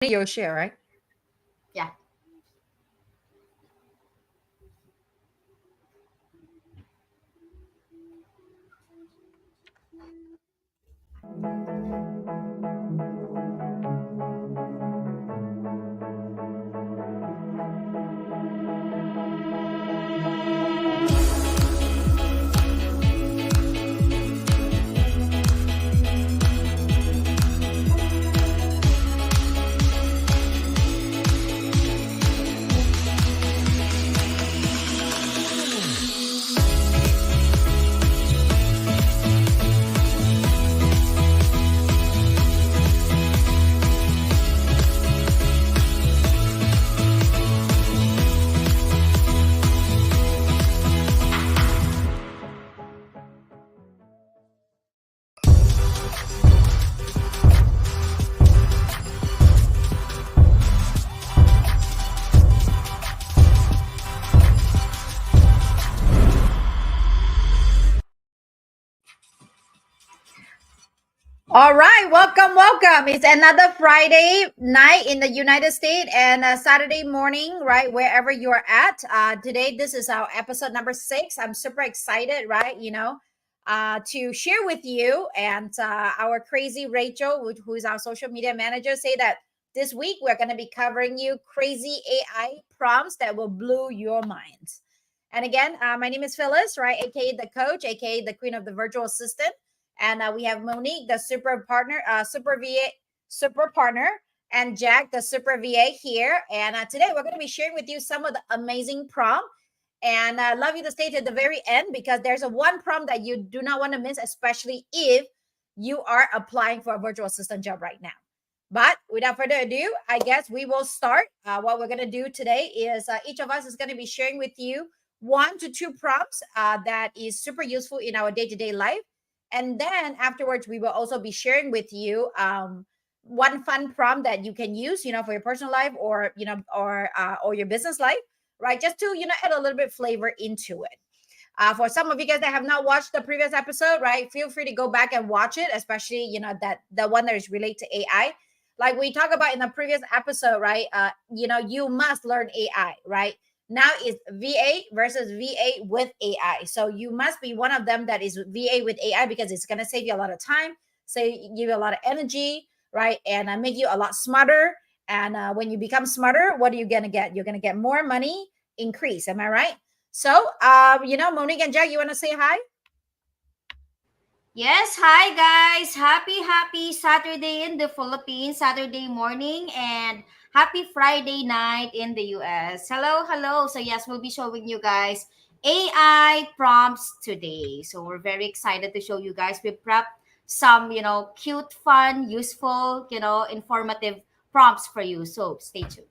You'll share, right? Yeah. All right, welcome. It's another Friday night in the United States and a Saturday morning, right, wherever you're at. Today, this is our episode number 6. I'm super excited, right, to share with you and our crazy Rachel, who is our social media manager, say that this week we're going to be covering you crazy AI prompts that will blow your mind. And again, my name is Phyllis, right, aka the coach, aka the queen of the virtual assistant. And we have Monique, the super partner, super partner, and Jack, the super VA here. And today we're going to be sharing with you some of the amazing prompt. And I love you to stay to the very end because there's a one prompt that you do not want to miss, especially if you are applying for a virtual assistant job right now. But without further ado, I guess we will start. What we're going to do today is each of us is going to be sharing with you 1 to 2 prompts that is super useful in our day-to-day life. And then afterwards, we will also be sharing with you one fun prompt that you can use, for your personal life or your business life, right? Just to add a little bit flavor into it. For some of you guys that have not watched the previous episode, right? Feel free to go back and watch it, especially that the one that is related to AI. Like we talked about in the previous episode, right? You must learn AI, right? Now it's VA versus VA with AI. So you must be one of them that is VA with AI because it's going to save you a lot of time, give you a lot of energy, right? And make you a lot smarter. And when you become smarter, what are you going to get? You're going to get more money increase. Am I right? So, Monique and Jack, you want to say hi? Yes, hi guys. Happy Saturday in the Philippines, Saturday morning, and happy Friday night in the US. Hello. So yes, we'll be showing you guys AI prompts today. So we're very excited to show you guys. We prepped some, cute, fun, useful, informative prompts for you. So stay tuned.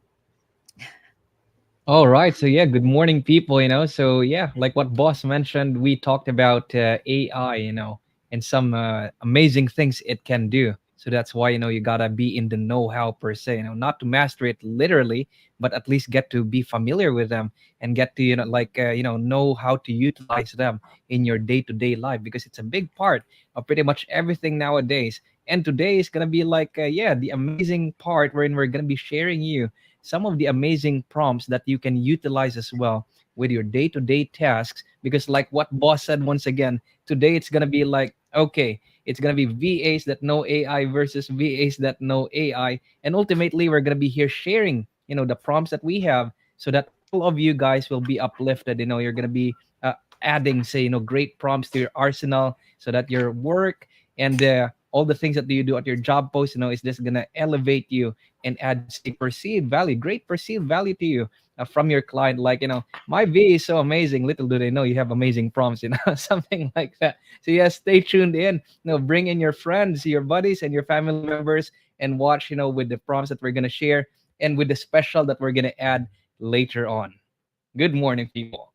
All right. So yeah, good morning, people. So yeah, like what boss mentioned, we talked about AI, and some amazing things it can do. So that's why you gotta be in the know-how per se. Not to master it literally, but at least get to be familiar with them and get to know how to utilize them in your day-to-day life because it's a big part of pretty much everything nowadays. And today is gonna be like the amazing part wherein we're gonna be sharing you some of the amazing prompts that you can utilize as well with your day-to-day tasks because like what boss said once again today it's going to be like okay, it's going to be VAs that know AI versus VAs that know AI, and ultimately we're going to be here sharing the prompts that we have so that all of you guys will be uplifted. You're going to be adding say great prompts to your arsenal so that your work and all the things that you do at your job post is just going to elevate you and add say perceived value, great perceived value to you from your client. Like my V is so amazing. Little do they know you have amazing prompts, something like that. So yes, stay tuned in. Bring in your friends, your buddies, and your family members, and watch. With the prompts that we're gonna share and with the special that we're gonna add later on. Good morning, people.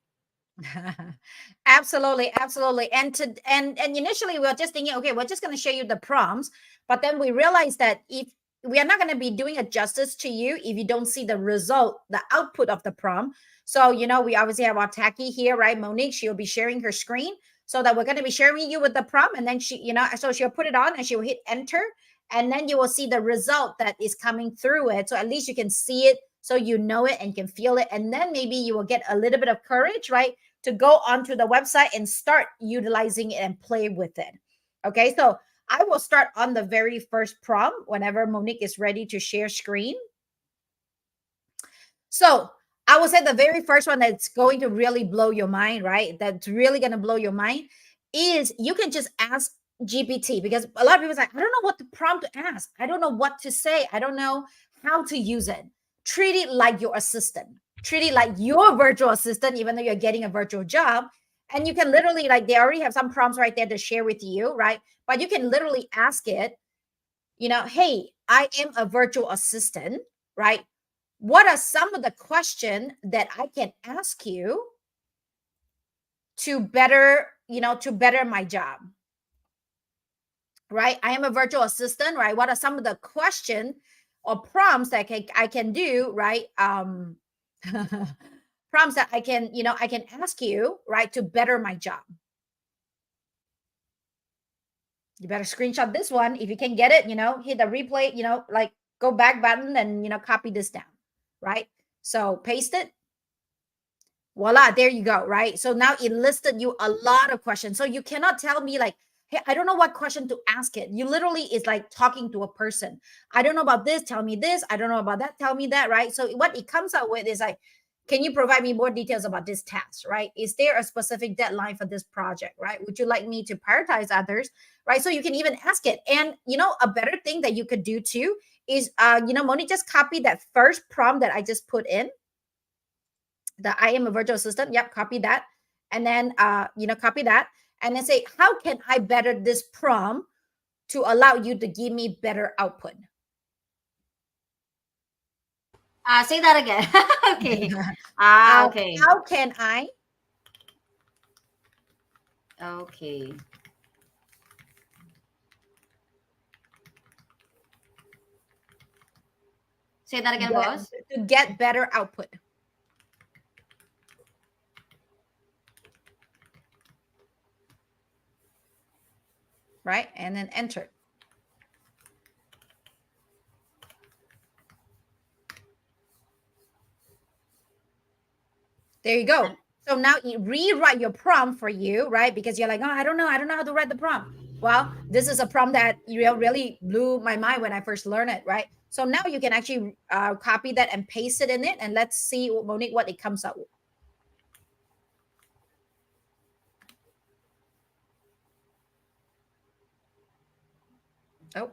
Absolutely. And initially we were just thinking, okay, we're just going to show you the prompts, but then we realized that if we are not going to be doing a justice to you if you don't see the result, the output of the prompt. So we obviously have our Taki here, right? Monique, she'll be sharing her screen so that we're going to be sharing you with the prompt, and then so she'll put it on and she'll hit enter, and then you will see the result that is coming through it. So at least you can see it, so you know it and can feel it, and then maybe you will get a little bit of courage, right, to go onto the website and start utilizing it and play with it. Okay, so I will start on the very first prompt whenever Monique is ready to share screen. So I will say the very first one that's going to really blow your mind, right? That's really going to blow your mind is you can just ask GPT, because a lot of people say, I don't know what the prompt to ask. I don't know what to say. I don't know how to use it. Treat it like your assistant. Treat it like your virtual assistant, even though you're getting a virtual job. And you can literally, like, they already have some prompts right there to share with you, right? But you can literally ask it, hey, I am a virtual assistant, right? What are some of the questions that I can ask you to better, to better my job? Right? I am a virtual assistant, right? What are some of the questions or prompts that I can do, right? Prompts that I can ask you, right, to better my job. You better screenshot this one if you can get it, hit the replay, like go back button and, copy this down, right? So paste it. Voila, there you go, right? So now it listed you a lot of questions. So you cannot tell me like, hey, I don't know what question to ask it. You literally is like talking to a person. I don't know about this, tell me this. I don't know about that, tell me that, right? So what it comes out with is like, can you provide me more details about this task, right? Is there a specific deadline for this project, right? Would you like me to prioritize others, right? So you can even ask it. And, a better thing that you could do too is, Moni just copy that first prompt that I just put in. The I am a virtual assistant. Yep, copy that. And then, copy that. And then say, how can I better this prompt to allow you to give me better output? Say that again. Okay. Okay. How can I? Okay. Say that again, boss. To get better output. Right? And then enter. There you go. So now it rewrite your prompt for you, right? Because you're like, oh, I don't know how to write the prompt. Well, this is a prompt that really blew my mind when I first learned it, right? So now you can actually copy that and paste it in it, and let's see, Monique, what it comes out with. Oh.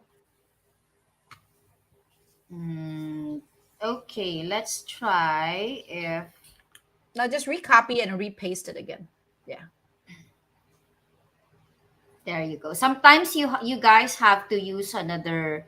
Okay, let's try if. Now just recopy it and repaste it again. Yeah. There you go. Sometimes you guys have to use another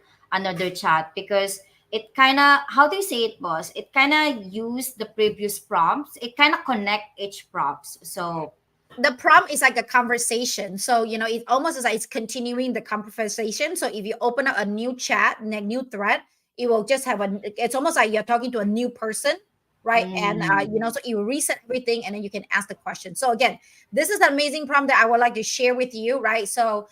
chat because it kind of, how do you say it, boss? It kind of use the previous prompts. It kind of connect each prompts. So the prompt is like a conversation. So, it almost is like it's continuing the conversation. So if you open up a new chat, a new thread, it will just have it's almost like you're talking to a new person, right? And, so you reset everything and then you can ask the question. So again, this is an amazing prompt that I would like to share with you, right? So,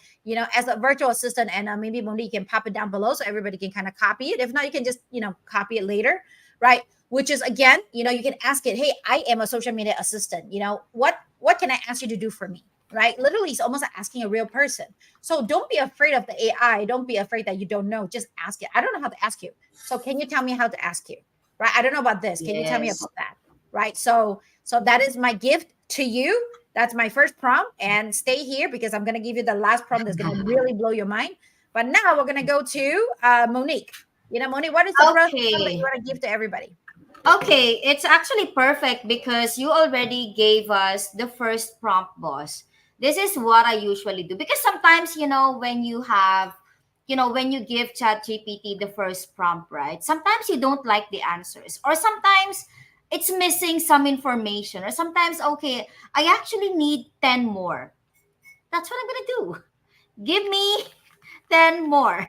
as a virtual assistant, and maybe Monique can pop it down below so everybody can kind of copy it. If not, you can just, copy it later, right? Which is, again, you can ask it, hey, I am a social media assistant. What can I ask you to do for me? Right? Literally, it's almost like asking a real person. So don't be afraid of the AI. Don't be afraid that you don't know. Just ask it. I don't know how to ask you. So can you tell me how to ask you? Right? I don't know about this. Can you tell me about that? Right? So that is my gift to you. That's my first prompt. And stay here because I'm going to give you the last prompt that's going to really blow your mind. But now we're going to go to Monique. Monique, what is the first prompt that you want to give to everybody? Okay, it's actually perfect because you already gave us the first prompt, boss. This is what I usually do because sometimes, when you have, when you give ChatGPT the first prompt, right? Sometimes you don't like the answers, or sometimes it's missing some information, or sometimes, okay, I actually need 10 more. That's what I'm going to do. Give me 10 more.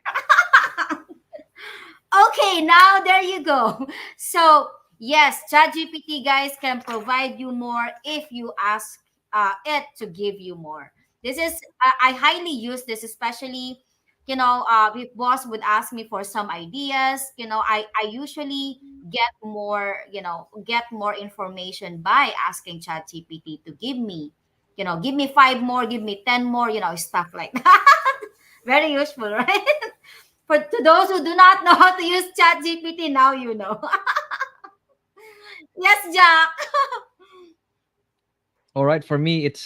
Okay, now there you go. So, yes, ChatGPT, guys, can provide you more if you ask it to give you more. This is, I highly use this, especially if boss would ask me for some ideas, I usually get more information by asking ChatGPT to give me five more, give me 10 more, stuff like that. Very useful, right? For to those who do not know how to use ChatGPT, now you know. Yes, Jack. All right, for me, it's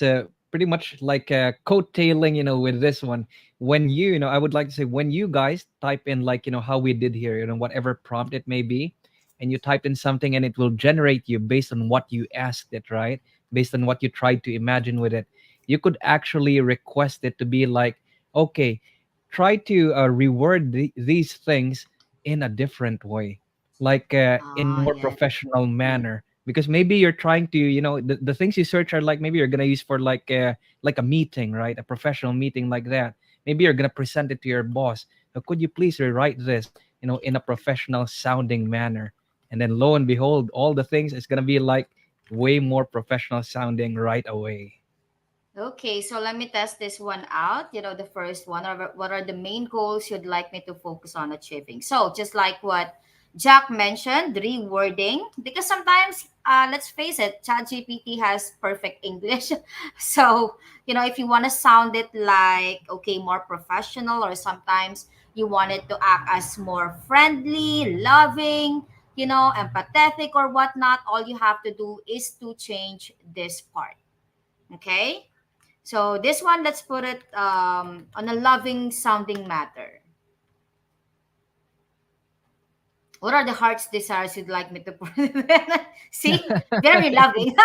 pretty much like coattailing, with this one. When I would like to say, when you guys type in, like, how we did here, whatever prompt it may be, and you type in something and it will generate you based on what you asked it, right? Based on what you tried to imagine with it. You could actually request it to be like, okay, try to reword these things in a different way, like in Oh, more yes. professional manner, because maybe you're trying to, the things you search are like, maybe you're gonna use for like a meeting, right? A professional meeting like that. Maybe you're gonna present it to your boss. Could you please rewrite this, in a professional sounding manner? And then lo and behold, all the things is gonna be like way more professional sounding right away. Okay, so let me test this one out. The first one, or what are the main goals you'd like me to focus on achieving? So, just like what Jack mentioned, rewording, because sometimes, let's face it, ChatGPT has perfect English. So, if you want to sound it like, okay, more professional, or sometimes you want it to act as more friendly, loving, empathetic, or whatnot, all you have to do is to change this part. Okay? So this one, let's put it on a loving sounding matter. What are the heart's desires you'd like me to put? See, very loving.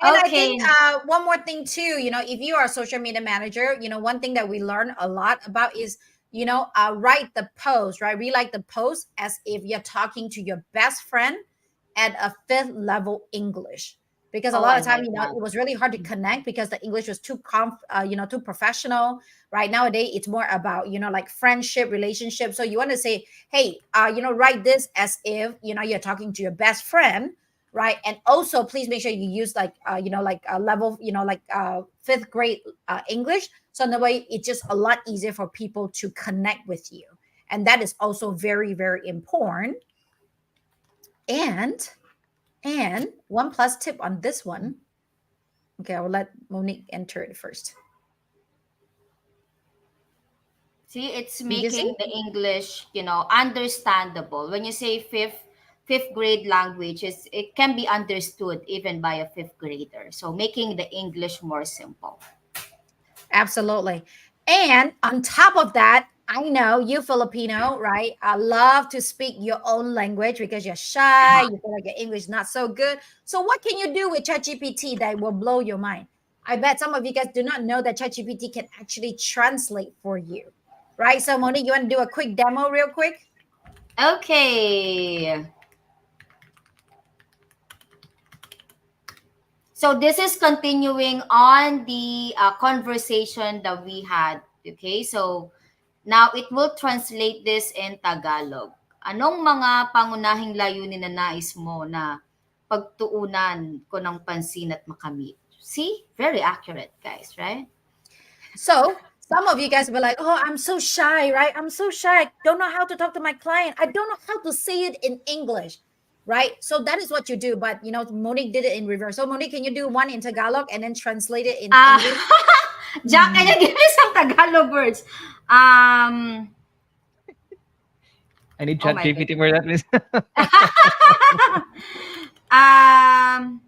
And I think Okay. one more thing too, if you are a social media manager, one thing that we learn a lot about is, write the post, right? Rewrite the post as if you're talking to your best friend at a fifth level English. Because a Oh, lot I of time, like that. it was really hard to connect because the English was too professional. Right nowadays, it's more about, like friendship, relationship. So you want to say, hey, write this as if you're talking to your best friend, right? And also please make sure you use like like a level, like fifth grade English, so in the way it's just a lot easier for people to connect with you, and that is also very, very important. And one plus tip on this one. Okay, I will let Monique enter it first. See, it's Did you see? making the English, understandable. When you say fifth grade language, it can be understood even by a fifth grader. So making the English more simple. Absolutely. And on top of that, I know you Filipino, right? I love to speak your own language because you're shy, Uh-huh. you feel like your English is not so good. So what can you do with ChatGPT that will blow your mind? I bet some of you guys do not know that ChatGPT can actually translate for you. Right? So Monique, you want to do a quick demo real quick? Okay. So this is continuing on the conversation that we had. Okay, so now it will translate this in Tagalog. Anong mga pangunahing layunin na nais mo na pagtuunan ko ng pansin at makamit? See? Very accurate, guys, right? So some of you guys will be like, oh, I'm so shy, right? I'm so shy. I don't know how to talk to my client. I don't know how to say it in English, right? So that is what you do. But, Monique did it in reverse. So, Monique, can you do one in Tagalog and then translate it in Ah, English? Jack, can you give me some Tagalog words? I need Oh chat my gpt for goodness. that, miss. um,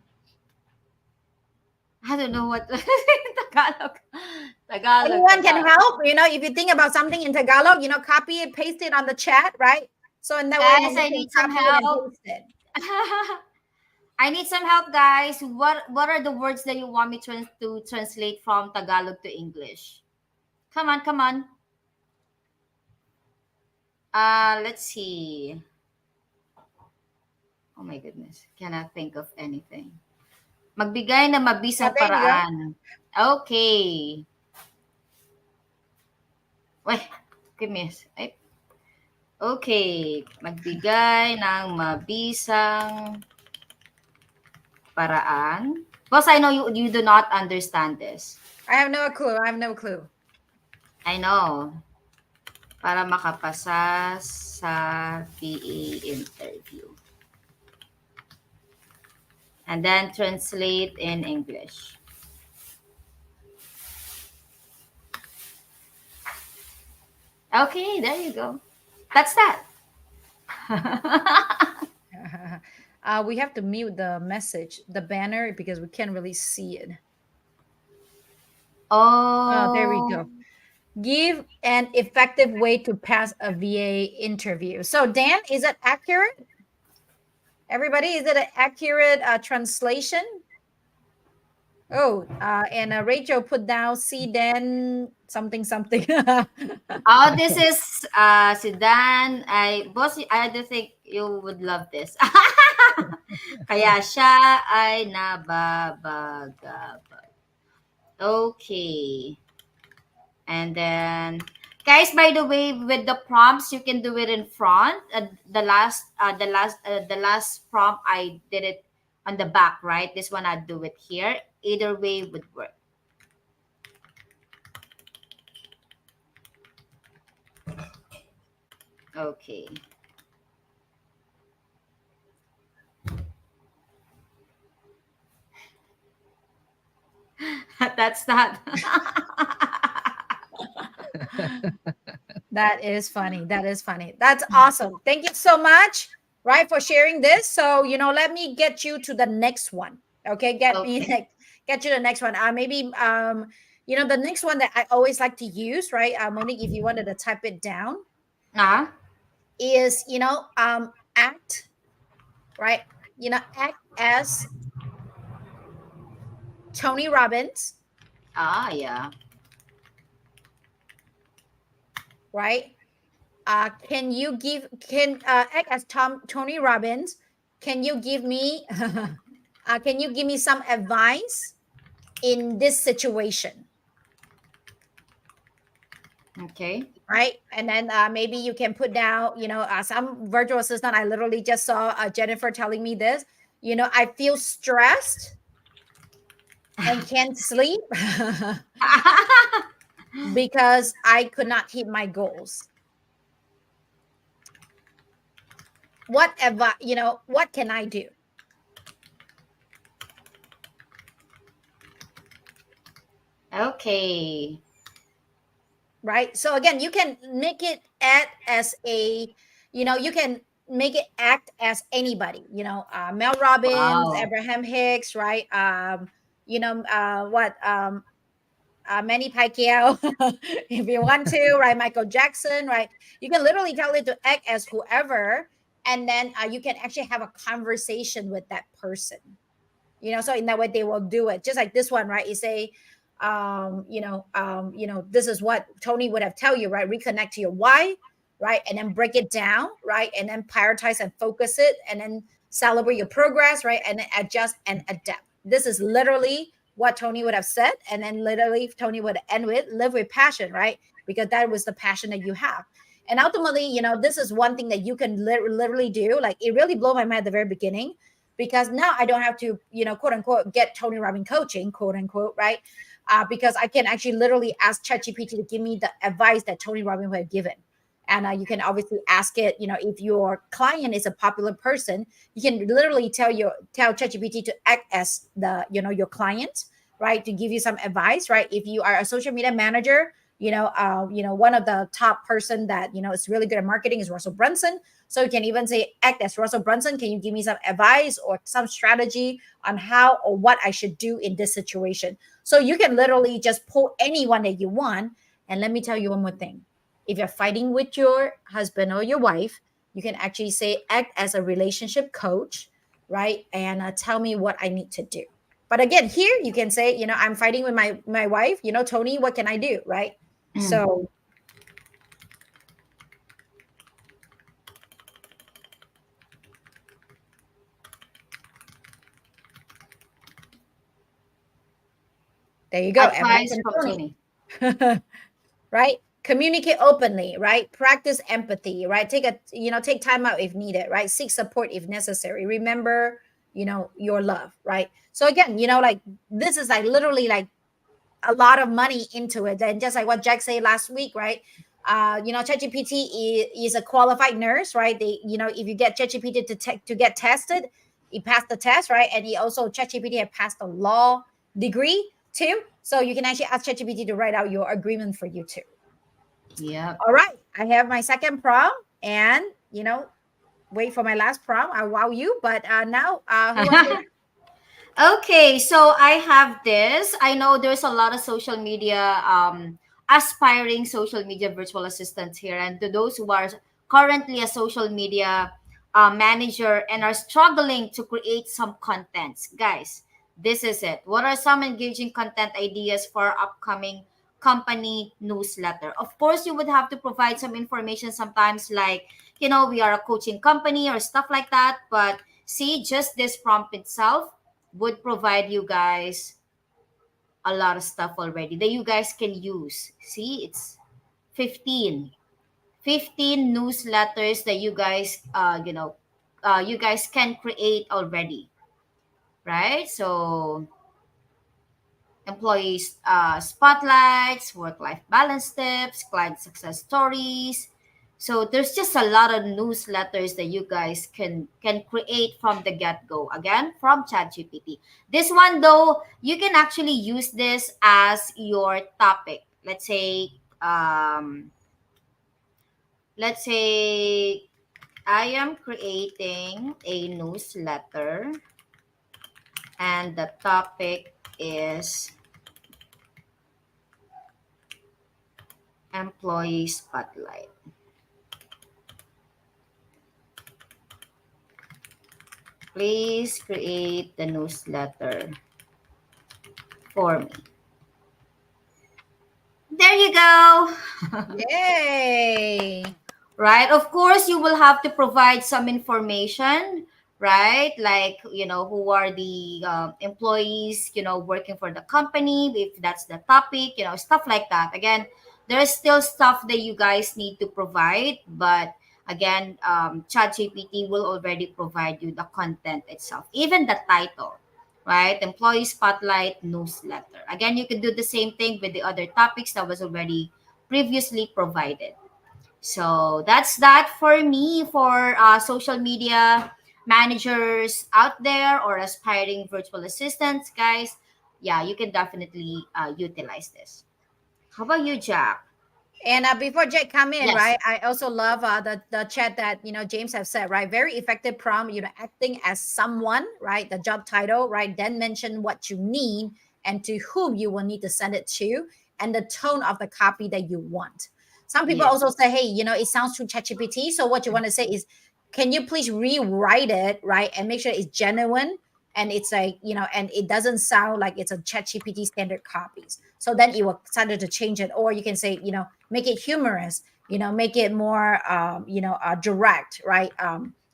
I don't know what Tagalog. Tagalog, Anyone can Tagalog. help. If you think about something in Tagalog, copy it, paste it on the chat, right? So in that way, Guys, Monique I can need some copy it and help. paste it. I need some help, guys. What are the words that you want me to translate from Tagalog to English? Come on, come on. Let's see. Oh my goodness, cannot think of anything. Magbigay na Yeah, mabisang there you go. paraan. Okay. Wait, give me a... Okay, magbigay ng mabisang paraan. Because I know you do not understand this. I have no clue. I have no clue. I know. Para makapasa sa VA interview. And then translate in English. Okay, there you go. That's that. We have to mute the message, the banner, because we can't really see it. Oh, there we Oh, go. Give an effective way to pass a VA interview. So, Dan, is it accurate? Everybody, is it an accurate translation? Oh, and Rachel put down see Dan something something. oh, this is si Dan. Boss, I do think you would love this. Kaya siya ay nababagabag. Okay. And then, guys, by the way, with the prompts, you can do it in front. The last prompt, I did it on the back, right? This one, I do it here. Either way would work. Okay. That's that. That is funny. That is funny. That's awesome. Thank you so much, right, for sharing this. So, let me get you to the next one. Okay, Okay. get you the next one. Maybe the next one that I always like to use, right? Monique, if you wanted to type it down, Ah, is act, right? Act as Tony Robbins, yeah. right? Can act as Tony Robbins? Can you give me can you give me some advice in this situation? Okay. Right, and then maybe you can put down some virtual assistant. I literally just saw Jennifer telling me this. I feel stressed and can't sleep because I could not hit my goals. What can I do? Okay. Right, so again, you can make it act as you can make it act as anybody, Mel Robbins, Wow. Abraham Hicks, right? What Manny Pacquiao, if you want to, right? Michael Jackson, right? You can literally tell it to act as whoever, and then you can actually have a conversation with that person. So in that way they will do it. Just like this one, right? You say, this is what Tony would have tell you, right? Reconnect to your why, right? And then break it down, right? And then prioritize and focus it, and then celebrate your progress, right? And then adjust and adapt. This is literally what Tony would have said. And then literally Tony would end with live with passion, right? Because that was the passion that you have. And ultimately, this is one thing that you can literally do. Like, it really blew my mind at the very beginning, because now I don't have to, quote unquote, get Tony Robbins coaching, quote unquote, right? Because I can actually literally ask ChatGPT to give me the advice that Tony Robbins would have given. And you can obviously ask it, if your client is a popular person, you can literally tell ChatGPT to act as your client, right? To give you some advice, right? If you are a social media manager, one of the top person that, is really good at marketing is Russell Brunson. So you can even say, act as Russell Brunson. Can you give me some advice or some strategy on how or what I should do in this situation? So you can literally just pull anyone that you want. And let me tell you one more thing. If you're fighting with your husband or your wife, you can actually say, act as a relationship coach, right? And tell me what I need to do. But again, here you can say, I'm fighting with my wife, Tony, what can I do, right? Mm. So there you go. Advice Advice from from Tony. Tony. Right? Communicate openly, right? Practice empathy, right? Take time out if needed, right? Seek support if necessary. Remember, your love, right? So again, like, this is like literally like a lot of money into it. And just like what Jack said last week, right? ChatGPT is a qualified nurse, right? They, if you get ChatGPT to get tested, he passed the test, right? And he also ChatGPT had passed a law degree too, so you can actually ask ChatGPT to write out your agreement for you too. Yep. All right, I have my second prompt, and wait for my last prompt. I wow you, but now who wants to? Okay, so I have this. I know there's a lot of social media, aspiring social media virtual assistants here, and to those who are currently a social media manager and are struggling to create some contents, guys, this is it. What are some engaging content ideas for upcoming company newsletter? Of course, you would have to provide some information sometimes, like we are a coaching company or stuff like that. But see, just this prompt itself would provide you guys a lot of stuff already that you guys can use. See, it's 15 newsletters that you guys can create already, right? So employees spotlights, work-life balance tips, client success stories. So there's just a lot of newsletters that you guys can create from the get-go. Again, from ChatGPT. This one though, you can actually use this as your topic. Let's say I am creating a newsletter and the topic is employee spotlight. Please create the newsletter for me. There you go. Yay! Right? Of course, you will have to provide some information, right? Like, who are the employees, working for the company, if that's the topic, stuff like that. Again, there's still stuff that you guys need to provide, but again, ChatGPT will already provide you the content itself, even the title, right? Employee spotlight newsletter. Again, you can do the same thing with the other topics that was already previously provided. So that's that for me, for social media managers out there or aspiring virtual assistants, guys. Yeah, you can definitely utilize this. How about you, Jack? And before Jake come in, Yes. right? I also love the chat that James have said, right? Very effective prompt. Acting as someone, right? The job title, right? Then mention what you need and to whom you will need to send it to, and the tone of the copy that you want. Some people Yeah. also say, hey, it sounds too ChatGPT. So what you want to say is, can you please rewrite it, right? And make sure it's genuine, and it's like, and it doesn't sound like it's a ChatGPT standard copies. So then you will start to change it, or you can say, make it humorous, make it more direct, right?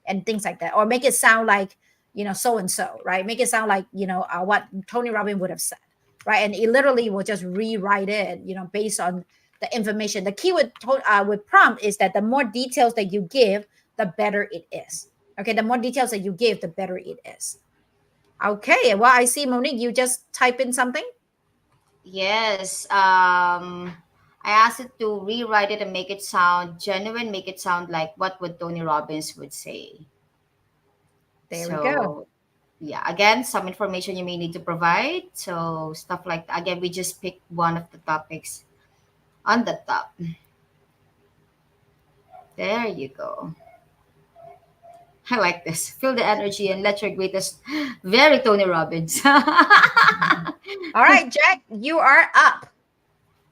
And things like that, or make it sound like so and so, right? Make it sound like what Tony Robbins would have said, right? And it literally will just rewrite it based on the information. The key with prompt is that the more details that you give, the better it is. Okay, the more details that you give, the better it is. Okay, well, I see, Monique, you just type in something. Yes. I asked it to rewrite it and make it sound genuine, make it sound like what would Tony Robbins would say. There we go. So yeah, again, some information you may need to provide. So stuff like that. Again, we just picked one of the topics on the top. There you go. I like this. Feel the energy and let your greatest. Very Tony Robbins. All right, Jack, you are up.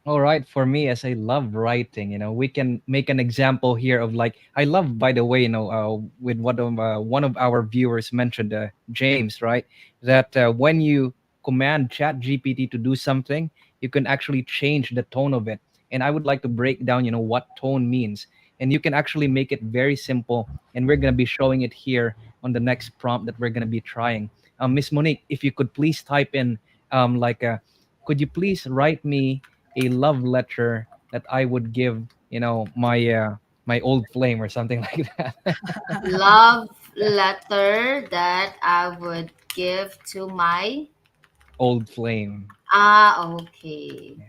All right, for me, as I love writing, we can make an example here of, like, I love, by the way, with what one of our viewers mentioned, James, right? That when you command Chat GPT to do something, you can actually change the tone of it. And I would like to break down, what tone means. And you can actually make it very simple. And we're going to be showing it here on the next prompt that we're going to be trying. Miss Monique, if you could please type in, could you please write me a love letter that I would give, my old flame or something like that. Love letter that I would give to my old flame. Ah, okay. Yeah.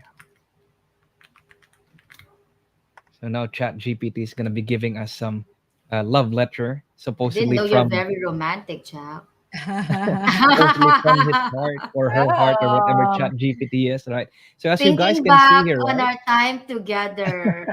So now Chat GPT is gonna be giving us some love letter, I didn't supposedly know you're from very romantic, Jack. supposedly from his heart or her heart or whatever Oh, Chat GPT is, right? So as you guys Thinking can see back here, on right? our time together.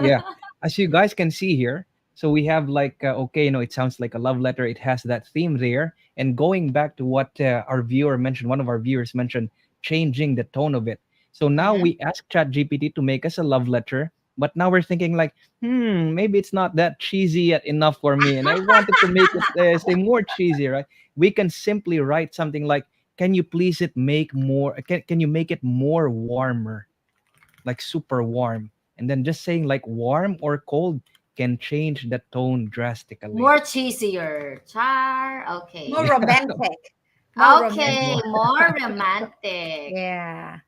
Yeah, as you guys can see here, so we have like okay, it sounds like a love letter. It has that theme there, and going back to what our viewer mentioned, one of our viewers mentioned, changing the tone of it. So now Mhm. we ask ChatGPT to make us a love letter, but now we're thinking like, maybe it's not that cheesy yet enough for me, and I wanted to make it say more cheesy, right? We can simply write something like, "Can you please it make more? Can you make it more warmer?" Like super warm. And then just saying like warm or cold can change the tone drastically. More cheesier. Char. more Okay. Yeah. romantic. More Okay, romantic. More. more romantic. Yeah.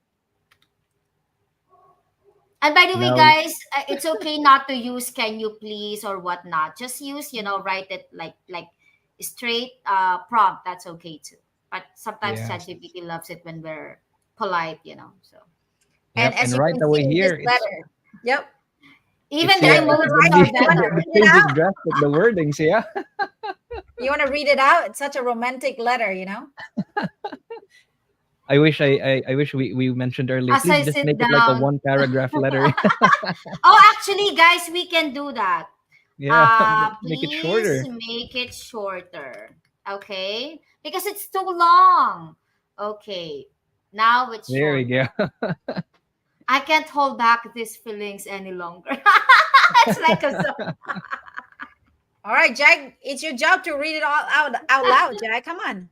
And by the way, Now, guys, it's okay not to use "can you please" or whatnot. Just use, write it like straight prompt. That's okay too. But sometimes yes. ChatGPT loves it when we're polite. So And Yep. as And you right can see away in this here, letter, yep. even it's the Jack, yeah, you want to it's emojis gonna write? are be You want to better. the read it changes out? drastic, the wordings, yeah. You want to read it out? It's such a romantic letter. I wish we mentioned earlier. As Please I just sit make it like a down. one paragraph letter. Oh, actually, guys, we can do that. Yeah. Make it Please shorter. make it shorter. Okay? Because it's too long. Okay. Now it's There we go. shorter. I can't hold back these feelings any longer. It's like a song. All right, Jack, it's your job to read it all out loud, Jack. Come on.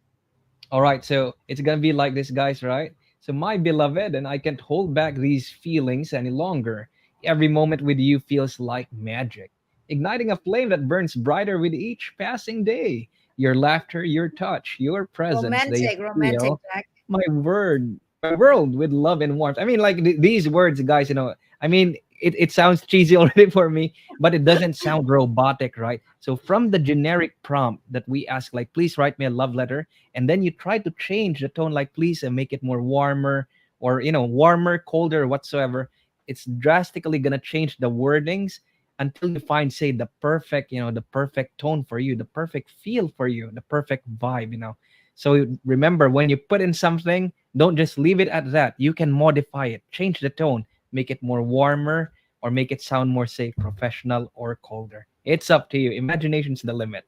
All right, so it's gonna be like this, guys, right? So, my beloved, and I can't hold back these feelings any longer. Every moment with you feels like magic, igniting a flame that burns brighter with each passing day. Your laughter, your touch, your presence, they Romantic, fill Jack. my world with love and warmth. I mean, like these words, guys, I mean, it sounds cheesy already for me, but it doesn't sound robotic, right? So, from the generic prompt that we ask, like, please write me a love letter, and then you try to change the tone like please and make it more warmer or warmer colder whatsoever, it's drastically going to change the wordings until you find say the perfect tone for you, the perfect feel for you, the perfect vibe. So remember, when you put in something, don't just leave it at that. You can modify it, change the tone, make it more warmer, or make it sound more say professional or colder. It's up to you. Imagination's the limit.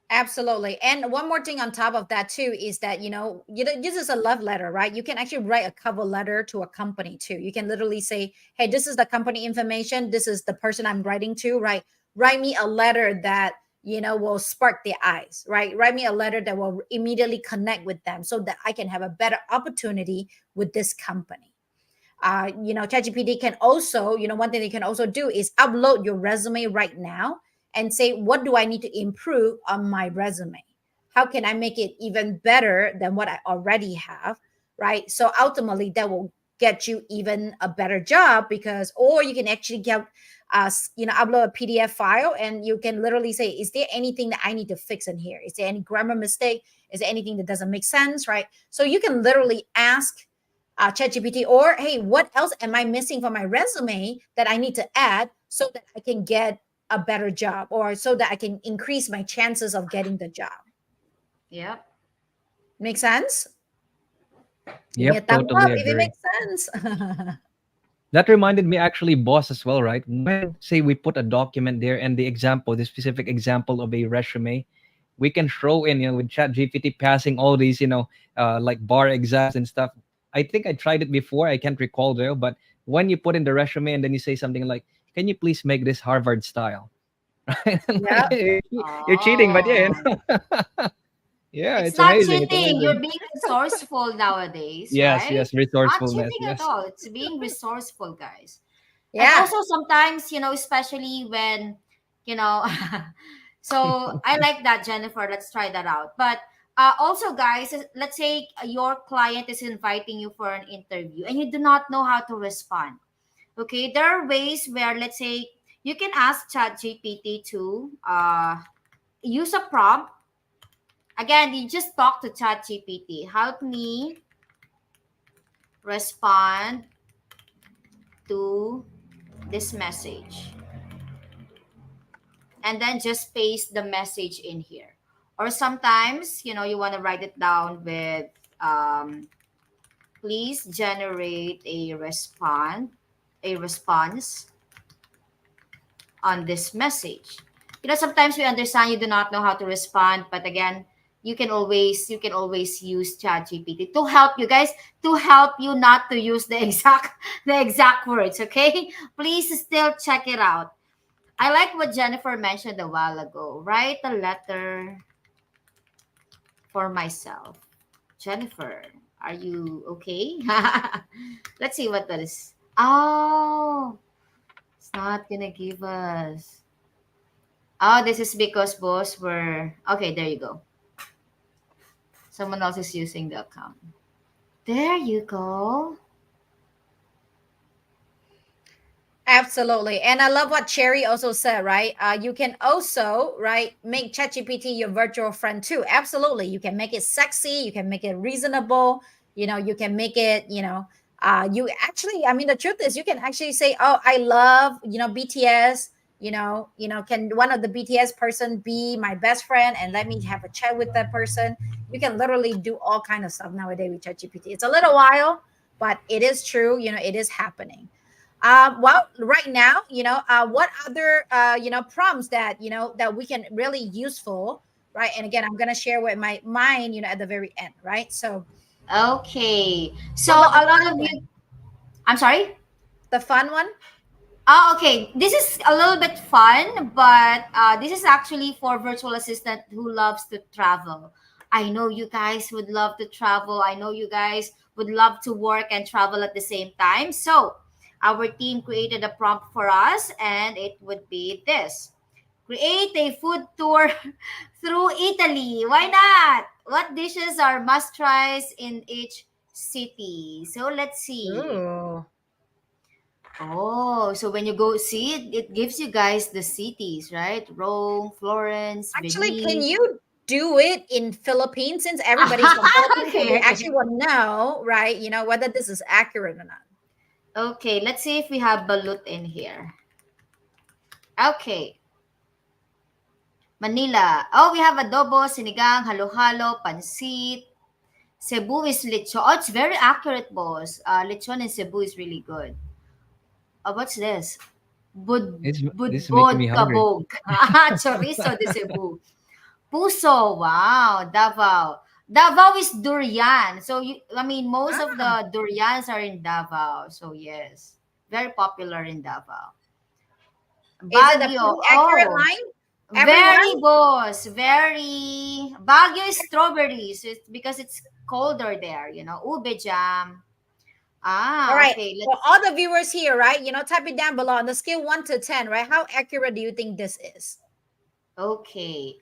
Absolutely. And one more thing on top of that too is that this is a love letter, right? You can actually write a cover letter to a company too. You can literally say, "Hey, this is the company information. This is the person I'm writing to, right? Write me a letter that will spark their eyes, right? Write me a letter that will immediately connect with them so that I can have a better opportunity with this company." ChatGPT can also, one thing they can also do is upload your resume right now and say, what do I need to improve on my resume? How can I make it even better than what I already have? Right. So ultimately, that will get you even a better job or you can actually upload a PDF file and you can literally say, is there anything that I need to fix in here? Is there any grammar mistake? Is there anything that doesn't make sense? Right. So you can literally ask ChatGPT, or hey, what else am I missing from my resume that I need to add so that I can get a better job, or so that I can increase my chances of getting the job? Yep. Make sense? Give me a Yep, thumbs totally up if it agree. makes sense. That reminded me actually, boss, as well, right? When say we put a document there and the specific example of a resume, we can throw in, with Chat GPT passing all these, like bar exams and stuff. I think I tried it before. I can't recall though, but when you put in the resume and then you say something like, "Can you please make this Harvard style?" Right? Yeah, You're cheating, but yeah, Oh. yeah, It's it's not amazing. It's cheating. You're amazing. being resourceful nowadays, Yes, right? yes, Not resourcefulness. cheating at Yes. all. It's being resourceful, guys. And yeah. also sometimes, especially when, you know, so I like that, Jennifer. Let's try that out. But also, guys, let's say your client is inviting you for an interview and you do not know how to respond. Okay, there are ways where, let's say, you can ask ChatGPT to use a prompt Again, you just talk to ChatGPT. Help me respond to this message. And then just paste the message in here. Or sometimes, you want to write it down with, please generate a response on this message. Sometimes we understand you do not know how to respond, but again, you can always use ChatGPT to help you guys, to help you not to use the exact words. Okay, please still check it out. I like what Jennifer mentioned a while ago. Write a letter for myself. Jennifer, are you okay? Let's see what that is. Oh, it's not gonna give us. Oh, this is because boss were okay. There you go. Someone else is using the account. There you go. Absolutely. And I love what Cherry also said, right? You can also, right, make ChatGPT your virtual friend too. Absolutely. You can make it sexy, you can make it reasonable, you can make it, you actually, I mean, the truth is you can actually say, oh, I love, BTS, can one of the BTS person be my best friend and let me have a chat with that person. You can literally do all kind of stuff nowadays with ChatGPT. It's a little while, but it is true, it is happening. Well, right now, what other, prompts that, that we can really useful, right? And again, I'm going to share with my mind, at the very end, right? So Okay. So what about the a lot fun of you. one? I'm sorry. The fun one? Oh, okay. This is a little bit fun, but this is actually for virtual assistant who loves to travel. I know you guys would love to travel. I know you guys would love to work and travel at the same time. So, our team created a prompt for us, and it would be this: create a food tour through Italy. Why not? What dishes are must tries in each city? So, let's see. Ooh. Oh, so when you go see it, it gives you guys the cities, right? Rome, Florence, Actually, can Venice. you do it in Philippines since everybody's from Philippines? So we Okay, actually okay. will know, right? Whether this is accurate or not. Okay, let's see if we have balut in here. Okay, Manila. Oh, we have adobo, sinigang, halo-halo, pansit. Cebu is lechon. Oh, it's very accurate, boss. Lechon in Cebu is really good. Oh, what's this? This is making Budbod me hungry. kabog. Chorizo de Cebu. Puso, wow, Davao. Davao is durian. So I mean, most of Ah, the durians are in Davao. So yes, very popular in Davao. is it a Baguio, pretty accurate oh, line, everyone? very boss, very. Baguio is strawberries. It's because it's colder there. Ube jam. All Ah, right. okay. For all the viewers here, right? Type it down below on the scale 1 to 10, right? How accurate do you think this is? Okay.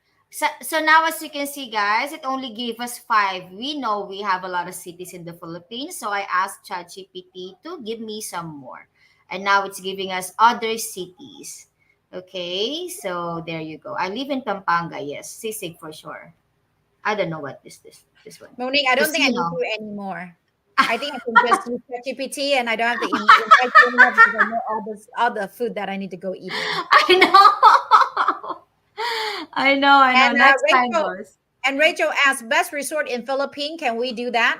So now, as you can see, guys, it only gave us five. We know we have a lot of cities in the Philippines. So I asked ChatGPT to give me some more. And now it's giving us other cities. Okay. So there you go. I live in Pampanga. Yes. Sisig for sure. I don't know what this one. Monique, I don't think I need Casino. you anymore. I think I can just use ChatGPT and I don't have to invite you anymore because I know all the food that I need to go eat now. I know. I know. I know. And Next time, boss. Rachel asked, best resort in Philippines. Can we do that?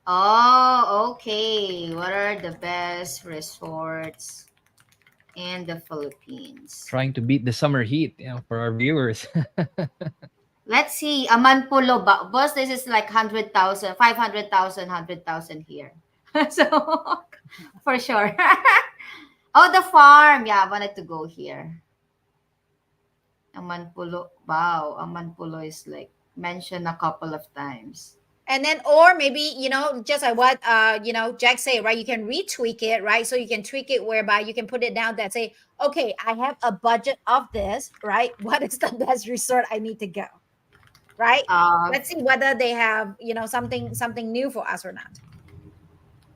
Oh, okay. What are the best resorts in the Philippines? Trying to beat the summer heat, for our viewers. Let's see. Amanpulo ba? Boss, this is like 100,000, 500,000, 100,000 here. So, for sure. Oh, the farm. Yeah, I wanted to go here. Amanpulo. Wow. Amanpulo is like mentioned a couple of times. And then, or maybe, just like what, Jack say, right? You can retweak it, right? So you can tweak it whereby you can put it down that say, okay, I have a budget of this, right? What is the best resort I need to go, right? Uh, Let's see whether they have, something new for us or not.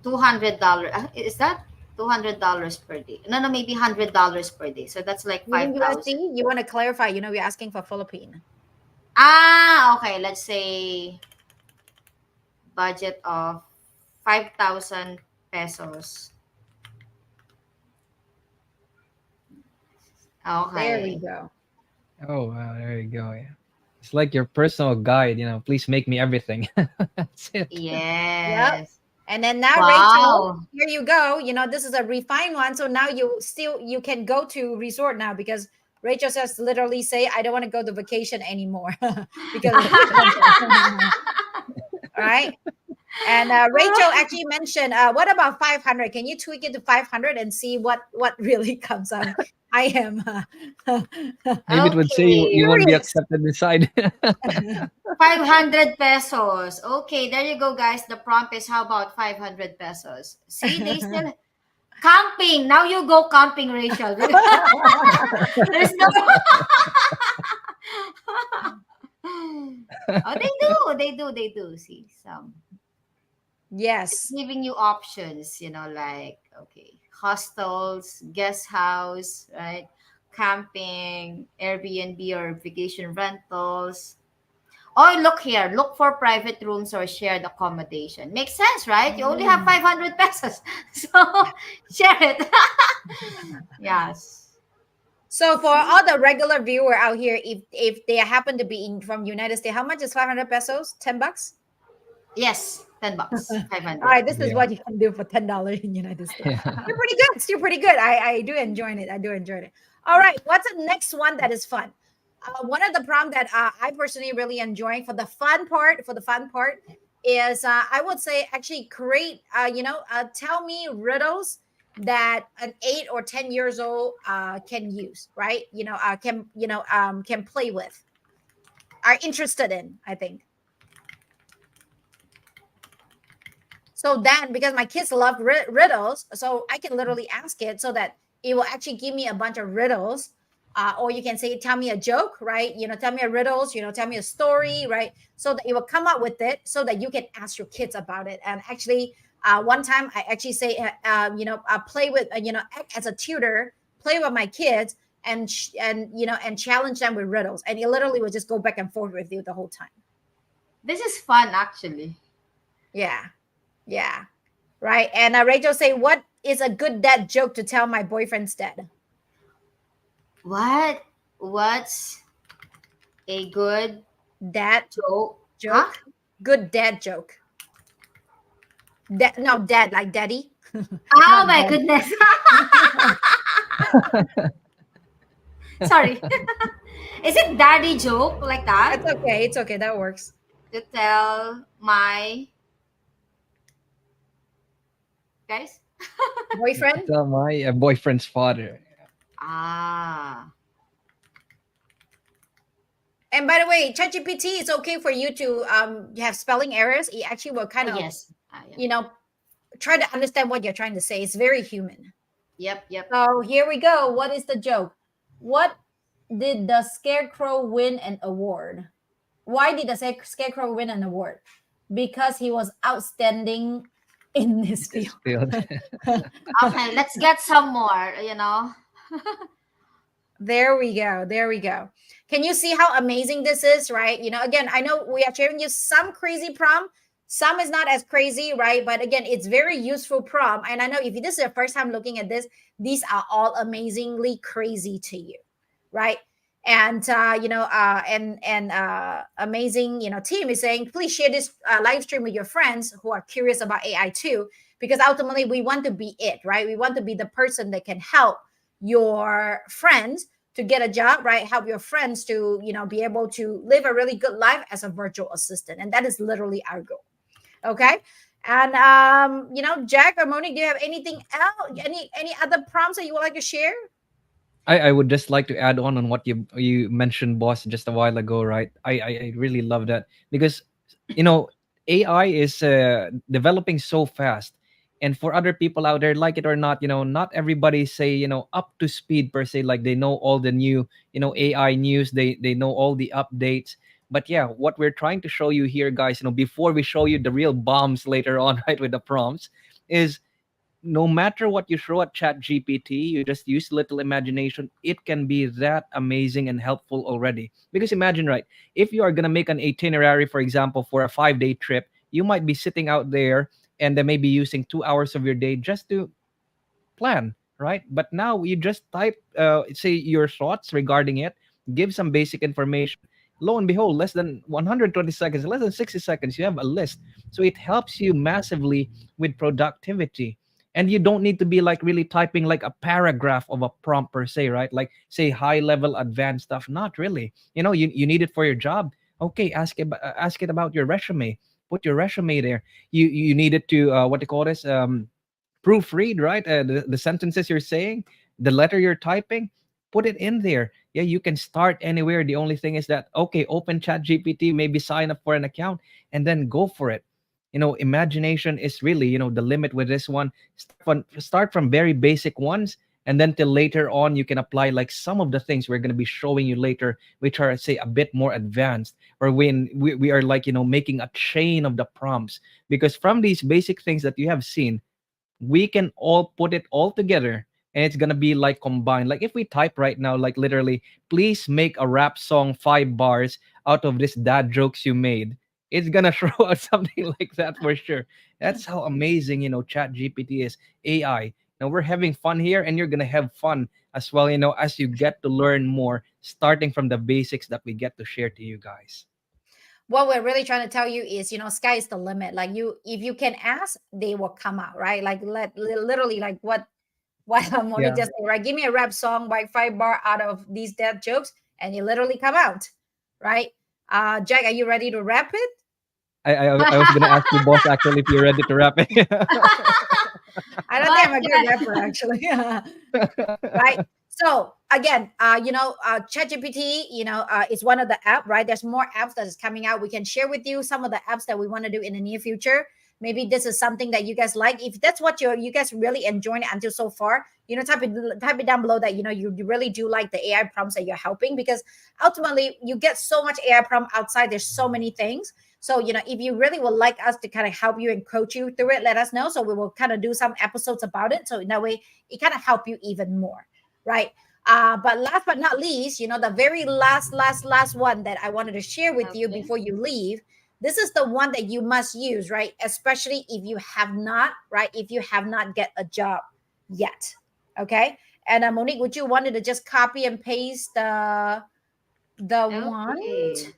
$200. Is that $200 per day? No, no, maybe $100 per day. So that's like You mean 5,000. USD? You want to clarify, we're asking for Philippine. Okay. Let's say budget of 5,000 pesos. There we Okay. go. Oh wow, there you go. Yeah. It's like your personal guide, please make me everything. That's it. Yep. Yes. And then now, Rachel, Wow. here you go. This is a refined one. So now you can go to resort now because Rachel says literally say, I don't want to go to vacation anymore because it's expensive. All right. And Rachel actually mentioned, what about 500? Can you tweak it to 500 and see what really comes out? I am Maybe it would say Okay. you won't be curious. accepted inside. 500 pesos. Okay, there you go, guys. The prompt is how about 500 pesos? See, they still camping. Now you go camping, Rachel. There's no. Oh, they do. See, some it's Yes. giving you options. Like okay, hostels, guest house, right? Camping, Airbnb or vacation rentals. Oh, look here. Look for private rooms or shared accommodation. Makes sense, right? You only have Mm. 500 pesos. So, share it. Yes. So for See? all the regular viewer out here, if they happen to be in from United States, how much is 500 pesos? $10? Yes, 10 bucks. All 500. right, this is Yeah. what you can do for $10 in United States. Yeah. You're pretty good. Still pretty good. I do enjoy it. I do enjoy it. All right, what's the next one that is fun? One of the prompt that I personally really enjoy for the fun part, is I would say actually create, tell me riddles that an 8 or 10 years old can use, right? Can play with, are interested in. I think. So then, because my kids love riddles, so I can literally ask it so that it will actually give me a bunch of riddles. Or you can say, tell me a joke, right? Tell me a riddles, tell me a story, right? So that it will come up with it so that you can ask your kids about it. And actually, one time I actually say, play with, act as a tutor, play with my kids and challenge them with riddles. And it literally will just go back and forth with you the whole time. This is fun, actually. Yeah. Yeah. Right. And Rachel say, what is a good dad joke to tell my boyfriend's dad? What? What's a good Dad joke? Huh? joke? Good dad joke. No, dad, like daddy. Oh, Not my dad. goodness. Sorry. Is it daddy joke like that? It's okay. It's okay. That works. To tell my guys? Boyfriend? Tell my boyfriend's father. Ah. And by the way, ChatGPT is okay for you to have spelling errors. It actually will kind of, Yes. Yeah. Try to understand what you're trying to say. It's very human. Yep. So here we go. What is the joke? What did the scarecrow win an award? Why did the scarecrow win an award? Because he was outstanding in his field. Okay, let's get some more, There we go. There we go. Can you see how amazing this is, right? Again, I know we are sharing you some crazy prompt. Some is not as crazy, right? But again, it's very useful prompt. And I know if this is your first time looking at this, these are all amazingly crazy to you, right? And amazing, team is saying, please share this live stream with your friends who are curious about AI too, because ultimately we want to be it, right? We want to be the person that can help your friends to get a job, right? Help your friends to, be able to live a really good life as a virtual assistant. And that is literally our goal. Okay. And, Jack or Monique, do you have anything else? Any other prompts that you would like to share? I would just like to add on what you mentioned, boss, just a while ago, right? I really love that because AI is developing so fast, and for other people out there, like it or not, not everybody say up to speed per se, like they know all the new AI news, they know all the updates. But yeah, what we're trying to show you here, guys, before we show you the real bombs later on, right, with the prompts, is no matter what you throw at chat gpt, you just use little imagination, it can be that amazing and helpful already. Because imagine, right, if you are going to make an itinerary, for example, for a 5-day trip, you might be sitting out there and then maybe using 2 hours of your day just to plan, right? But now you just type, say, your thoughts regarding it, give some basic information. Lo and behold, less than 120 seconds, less than 60 seconds, you have a list. So it helps you massively with productivity. And you don't need to be like really typing like a paragraph of a prompt per se, right? Like say high level advanced stuff. Not really. You need it for your job. Okay, ask it about your resume. Put your resume there. You need it to what they call this, proofread, right? The sentences you're saying, the letter you're typing, put it in there. Yeah, you can start anywhere. The only thing is that, okay, open chat gpt, maybe sign up for an account, and then go for it. Imagination is really, the limit with this one. Start from very basic ones, and then till later on you can apply like some of the things we're going to be showing you later, which are, say, a bit more advanced, or when we are like, making a chain of the prompts. Because from these basic things that you have seen, we can all put it all together, and it's gonna be like combined. Like if we type right now, like literally, please make a rap song 5 bars out of this dad jokes you made, it's gonna throw out something like that for sure. That's how amazing, chat gpt is. AI, now we're having fun here, and you're gonna have fun as well, as you get to learn more, starting from the basics that we get to share to you guys. What we're really trying to tell you is, sky is the limit. Like, if you can ask, they will come out, right? Like, literally, like what Moni Yeah, just said, right? Give me a rap song by 5 bar out of these dad jokes, and you literally come out, right? Jack, are you ready to rap it? I was gonna ask you, boss, actually, if you're ready to wrap it. I don't think But I'm a good rapper, actually. Right? So again, ChatGPT, is one of the app, right? There's more apps that is coming out. We can share with you some of the apps that we want to do in the near future. Maybe this is something that you guys like. If that's what you guys really enjoying it until so far, type it down below that you really do like the AI prompts that you're helping, because ultimately you get so much AI prompt outside. There's so many things. So, if you really would like us to kind of help you and coach you through it, let us know. So we will kind of do some episodes about it. So in that way, it kind of help you even more, right? But last but not least, the very last one that I wanted to share with you okay. before you leave. This is the one that you must use, right? Especially if you have not, right? If you have not get a job yet, okay? And Monique, would you wanted to just copy and paste the one? Okay.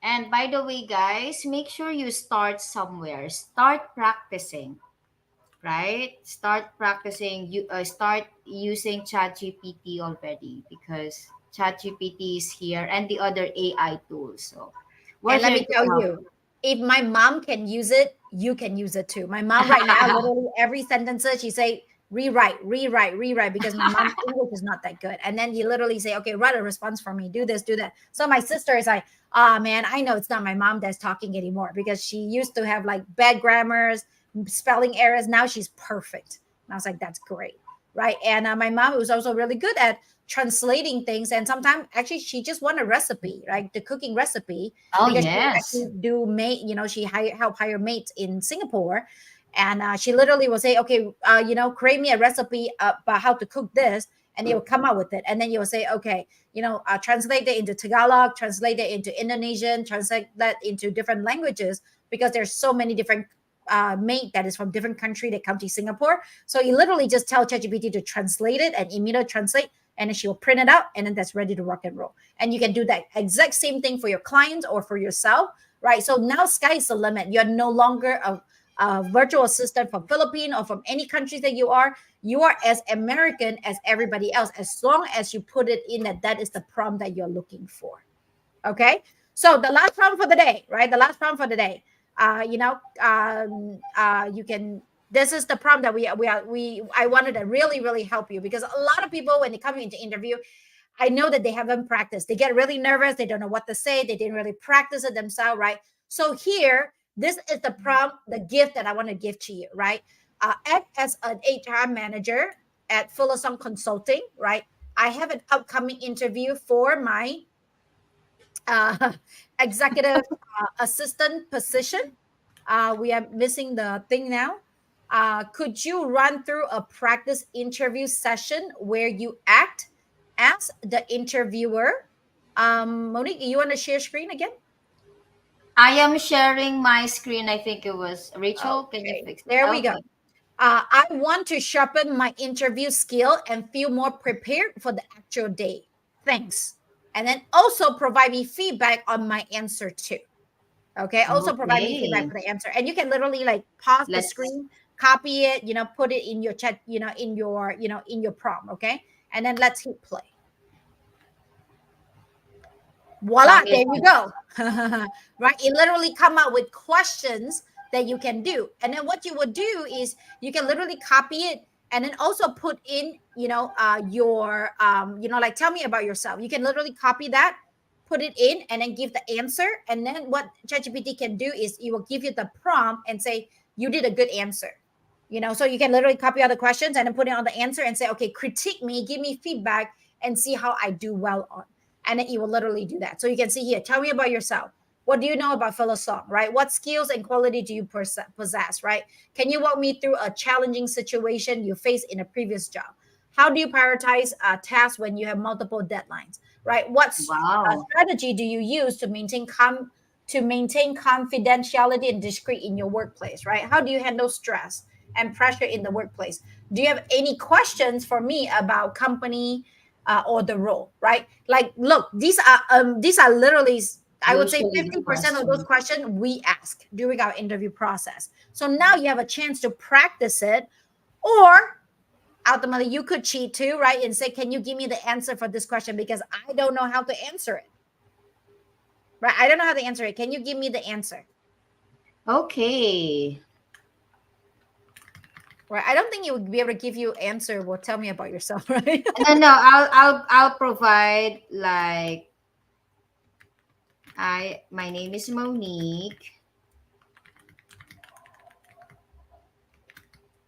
And by the way, guys, make sure you start somewhere. Start practicing, right? Start practicing. You start using ChatGPT already, because ChatGPT is here and the other AI tools. So we're And let here me to tell help. you, if my mom can use it, you can use it too. My mom right now, literally every sentence she say, rewrite, because my mom's English is not that good. And then you literally say, okay, write a response for me, do this, do that. So my sister is like, oh man, I know it's not my mom that's talking anymore, because she used to have like bad grammars, spelling errors. Now she's perfect. And I was like, that's great. Right. And my mom was also really good at translating things, and sometimes actually she just want a recipe, right? The cooking recipe, Oh, because she yes. actually do mate, she help hire mates in Singapore. And she literally will say, okay, create me a recipe about how to cook this, and they will come out with it. And then you will say, okay, translate it into Tagalog, translate it into Indonesian, translate that into different languages, because there's so many different mate that is from different country that come to Singapore. So you literally just tell ChatGPT to translate it, and immediately translate, and then she will print it out, and then that's ready to rock and roll. And you can do that exact same thing for your clients or for yourself, right? So now sky is the limit. You're no longer a virtual assistant from Philippines or from any countries that you are. You are as American as everybody else, as long as you put it in that is the prompt that you're looking for. Okay. So the last prompt for the day, right? The last prompt for the day. You can. This is the prompt that I wanted to really help you, because a lot of people, when they come into interview, I know that they haven't practiced. They get really nervous. They don't know what to say. They didn't really practice it themselves, right? So here, this is the prompt, the gift that I want to give to you, right? Act as an HR manager at Fullerson Consulting, right? I have an upcoming interview for my uh, executive assistant position. We are missing the thing now. Could you run through a practice interview session where you act as the interviewer? Monique, you want to share screen again? I am sharing my screen. I think it was Rachel. Can you Okay, fix it? there we go. Okay. I want to sharpen my interview skill and feel more prepared for the actual day. Thanks. And then also provide me feedback on my answer too. Okay. Also provide me feedback Okay. for the answer. And you can literally like pause the Let's. screen, copy it, put it in your chat, in your prompt. Okay. And then let's hit play. Voila, Okay. there you go. Right, it literally come up with questions that you can do, and then what you would do is you can literally copy it and then also put in your like tell me about yourself. You can literally copy that, put it in, and then give the answer. And then what ChatGPT can do is it will give you the prompt and say you did a good answer. So you can literally copy all the questions and then put it on the answer and say, okay, critique me, give me feedback, and see how I do well on. And then it will literally do that. So you can see here, tell me about yourself. What do you know about fellow song, right? What skills and quality do you possess, right? Can you walk me through a challenging situation you faced in a previous job? How do you prioritize tasks when you have multiple deadlines, right? What Wow. strategy do you use to maintain confidentiality and discreet in your workplace, right? How do you handle stress and pressure in the workplace? Do you have any questions for me about company or the role, right? Like, look, these are literally, I would say Usually the 50% of those question. questions we ask during our interview process. So now you have a chance to practice it, or ultimately you could cheat too, right? And say, can you give me the answer for this question? Because I don't know how to answer it. Right? I don't know how to answer it. Can you give me the answer? Okay. Right? I don't think you would be able to give you answer. Well, tell me about yourself, right? No, I'll provide like my name is Monique.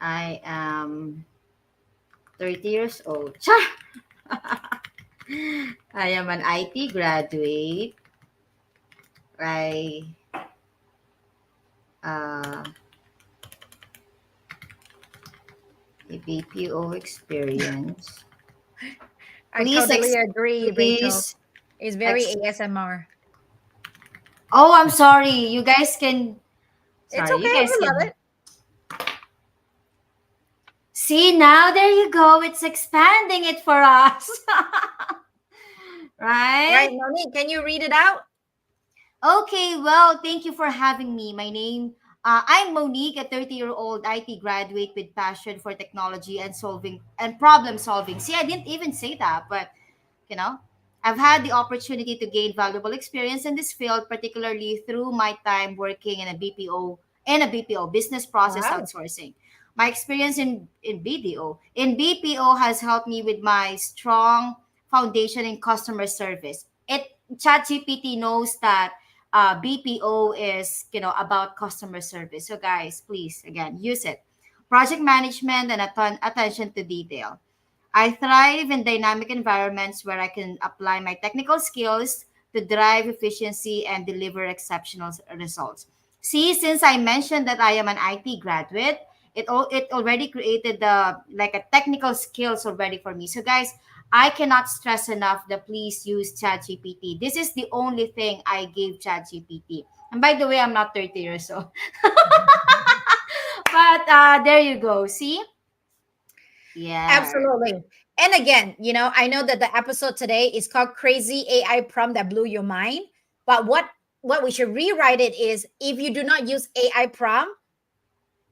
I am 30 years old. Cha! I am an IT graduate. I uh, a BPO experience. I Please, totally agree, Rachel. please. It's very ASMR. Oh, I'm sorry. You guys can. It's Sorry, you okay. guys We love can. it. See, now there you go. It's expanding it for us. Right, Right? Monique, can you read it out? Okay, well, thank you for having me. I'm Monique, a 30-year-old IT graduate with passion for technology and solving and problem solving. See, I didn't even say that, but you know, I've had the opportunity to gain valuable experience in this field, particularly through my time working in a BPO business process Wow. outsourcing. My experience in BPO has helped me with my strong foundation in customer service. ChatGPT knows that BPO is about customer service. So guys, please again use it. Project management and attention to detail. I thrive in dynamic environments where I can apply my technical skills to drive efficiency and deliver exceptional results. See, since I mentioned that I am an IT graduate, it already created the like a technical skills already for me. So guys, I cannot stress enough that please use ChatGPT. This is the only thing I gave ChatGPT. And by the way, I'm not 30 years old. But there you go. See? Yeah. Absolutely. And again, I know that the episode today is called Crazy AI Prompt That Blew Your Mind. But what we should rewrite it is, if you do not use AI prompt,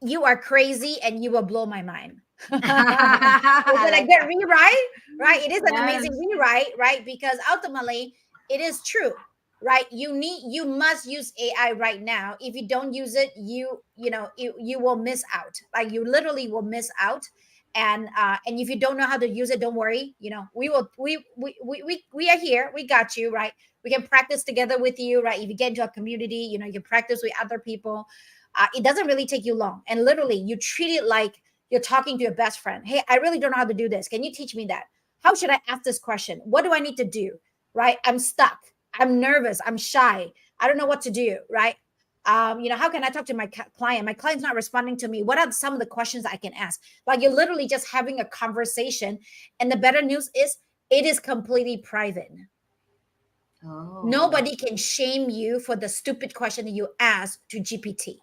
you are crazy and you will blow my mind. Is I it a like good that. rewrite? Right? It is an amazing Yes. rewrite, right? Because ultimately it is true, right? You must use AI right now. If you don't use it, you will miss out. Like, you literally will miss out. And if you don't know how to use it, don't worry. We will we are here. We got you, right? We can practice together with you, right? If you get into a community, you can practice with other people. It doesn't really take you long, and literally you treat it like you're talking to your best friend. Hey, I really don't know how to do this. Can you teach me that? How should I ask this question? What do I need to do? Right? I'm stuck. I'm nervous. I'm shy. I don't know what to do. Right? How can I talk to my client? My client's not responding to me. What are some of the questions I can ask? Like you're literally just having a conversation. And the better news is it is completely private. Oh. Nobody can shame you for the stupid question that you ask to GPT.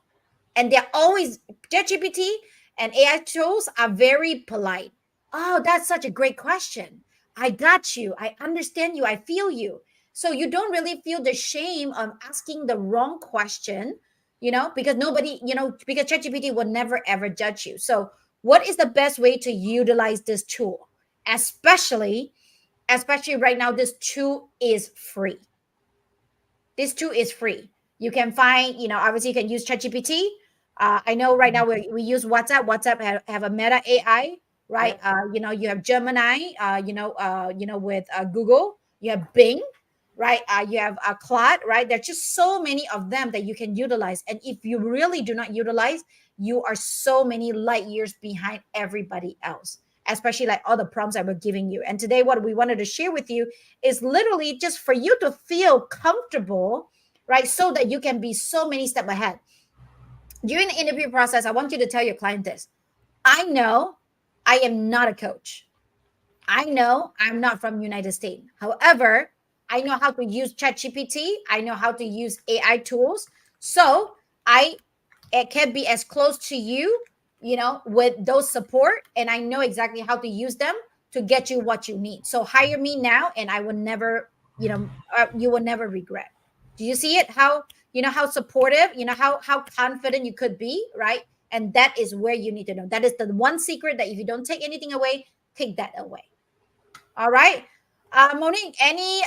And they're always, ChatGPT and AI tools are very polite. Oh, that's such a great question. I got you. I understand you. I feel you. So you don't really feel the shame of asking the wrong question, because nobody, because ChatGPT will never ever judge you. So what is the best way to utilize this tool? Especially right now, this tool is free. This tool is free. You can find, obviously you can use ChatGPT. I know right now we use WhatsApp. WhatsApp have a Meta AI, right? You have Gemini, with Google. You have Bing, right? You have Claude, right? There's just so many of them that you can utilize. And if you really do not utilize, you are so many light years behind everybody else, especially like all the prompts that we're giving you. And today, what we wanted to share with you is literally just for you to feel comfortable, right? So that you can be so many steps ahead. During the interview process, I want you to tell your client this. I know I am not a coach. I know I'm not from United States. However, I know how to use ChatGPT. I know how to use AI tools. So it can be as close to you, with those support. And I know exactly how to use them to get you what you need. So hire me now and I will never, you will never regret. Do you see it? How supportive, how confident you could be, right? And that is where you need to know. That is the one secret that if you don't take anything away, take that away. All right. Monique, any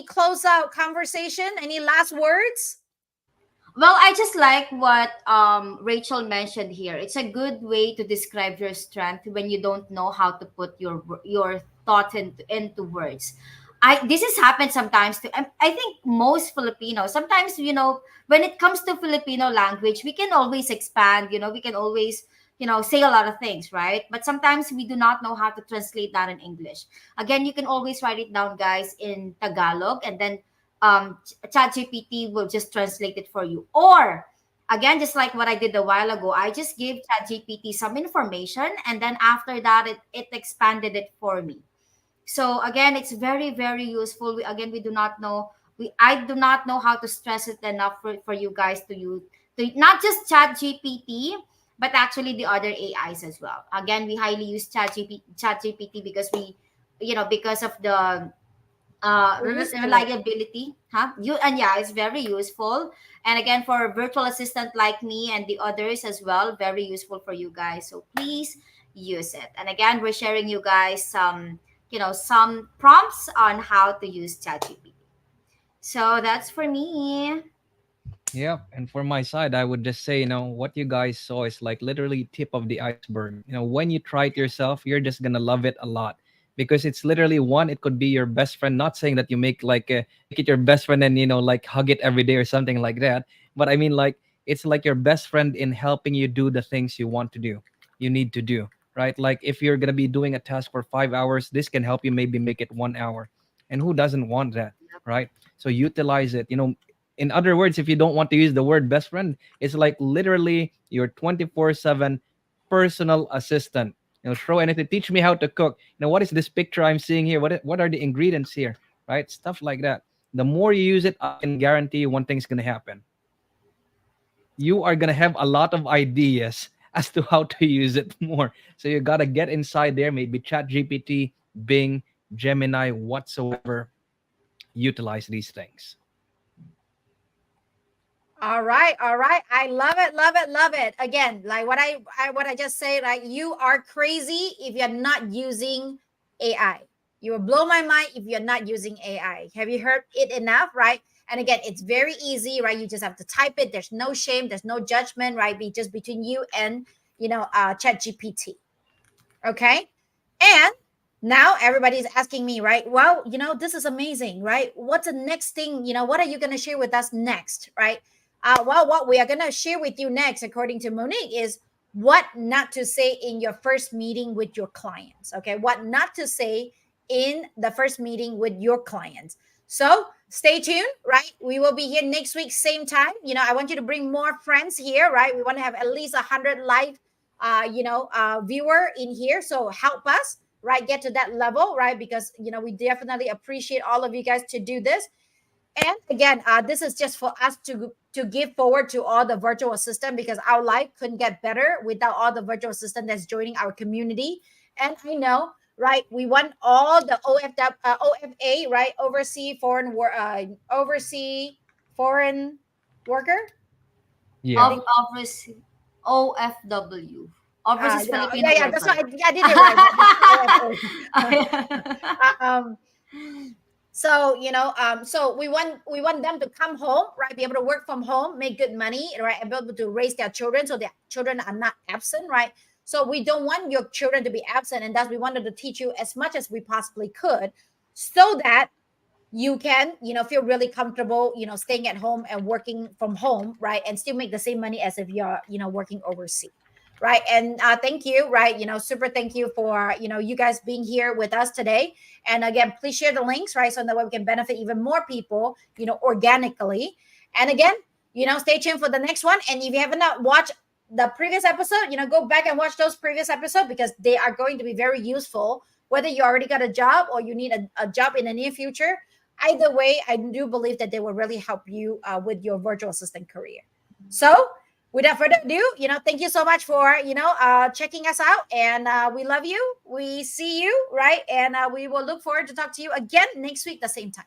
close out conversation? Any last words? Well, I just like what Rachel mentioned here. It's a good way to describe your strength when you don't know how to put your thoughts into words. This has happened sometimes too. I think most Filipinos sometimes, when it comes to Filipino language, we can always expand. We can always say a lot of things, right? But sometimes we do not know how to translate that in English. Again, you can always write it down, guys, in Tagalog, and then ChatGPT will just translate it for you. Or again, just like what I did a while ago, I just gave ChatGPT some information, and then after that, it expanded it for me. So again, it's very, very useful. We do not know. I do not know how to stress it enough for you guys to use, to not just ChatGPT, but actually the other AIs as well. Again, we highly use ChatGPT because because of the reliability, it's very useful. And again, for a virtual assistant like me and the others as well, very useful for you guys. So please use it. And again, we're sharing you guys some prompts on how to use ChatGPT. So that's for me. Yeah, and for my side, I would just say, what you guys saw is like literally tip of the iceberg. When you try it yourself, you're just gonna love it a lot because it's literally one. It could be your best friend. Not saying that you make it your best friend and like hug it every day or something like that. But I mean, like it's like your best friend in helping you do the things you want to do, you need to do, right? Like if you're gonna be doing a task for 5 hours, this can help you maybe make it 1 hour. And who doesn't want that, right? So utilize it. In other words, if you don't want to use the word best friend, it's like literally your 24/7 personal assistant. Throw anything. Teach me how to cook. What is this picture I'm seeing here? What are the ingredients here? Right? Stuff like that. The more you use it, I can guarantee you one thing's gonna happen. You are gonna have a lot of ideas as to how to use it more. So you gotta get inside there, maybe Chat GPT, Bing, Gemini, whatsoever. Utilize these things. All right, all right. I love it, love it, love it. Again, like what I just said, like you are crazy if you're not using AI. You will blow my mind if you're not using AI. Have you heard it enough, right? And again, it's very easy, right? You just have to type it. There's no shame, there's no judgment, right? Be just between you and Chat GPT. Okay. And now everybody's asking me, right? Well, this is amazing, right? What's the next thing? What are you going to share with us next, right? Well, what we are going to share with you next, according to Monique, is what not to say in your first meeting with your clients. Okay. What not to say in the first meeting with your clients. So stay tuned, right? We will be here next week, same time. I want you to bring more friends here, right? We want to have at least 100 live, viewer in here. So help us, right? Get to that level, right? Because, we definitely appreciate all of you guys to do this. And again, this is just for us to give forward to all the virtual assistant, because our life couldn't get better without all the virtual assistant that's joining our community. And I know, right, we want all the OFA, right, overseas foreign worker. Yeah. Overseas OFW. Overseas Filipino Yeah, that's why worker. I did it right. So so we want them to come home, right? Be able to work from home, make good money, right? And be able to raise their children, so their children are not absent, right? So we don't want your children to be absent, and thus we wanted to teach you as much as we possibly could, so that you can feel really comfortable staying at home and working from home, right? And still make the same money as if you're working overseas, right? And thank you, right? Super thank you for you guys being here with us today. And again, please share the links, right? So that way we can benefit even more people organically. And again, stay tuned for the next one. And if you haven't watched the previous episode, go back and watch those previous episodes, because they are going to be very useful, whether you already got a job or you need a job in the near future. Either way, I do believe that they will really help you with your virtual assistant career. So without further ado, thank you so much for checking us out, and we love you. We see you, right? And we will look forward to talk to you again next week the same time.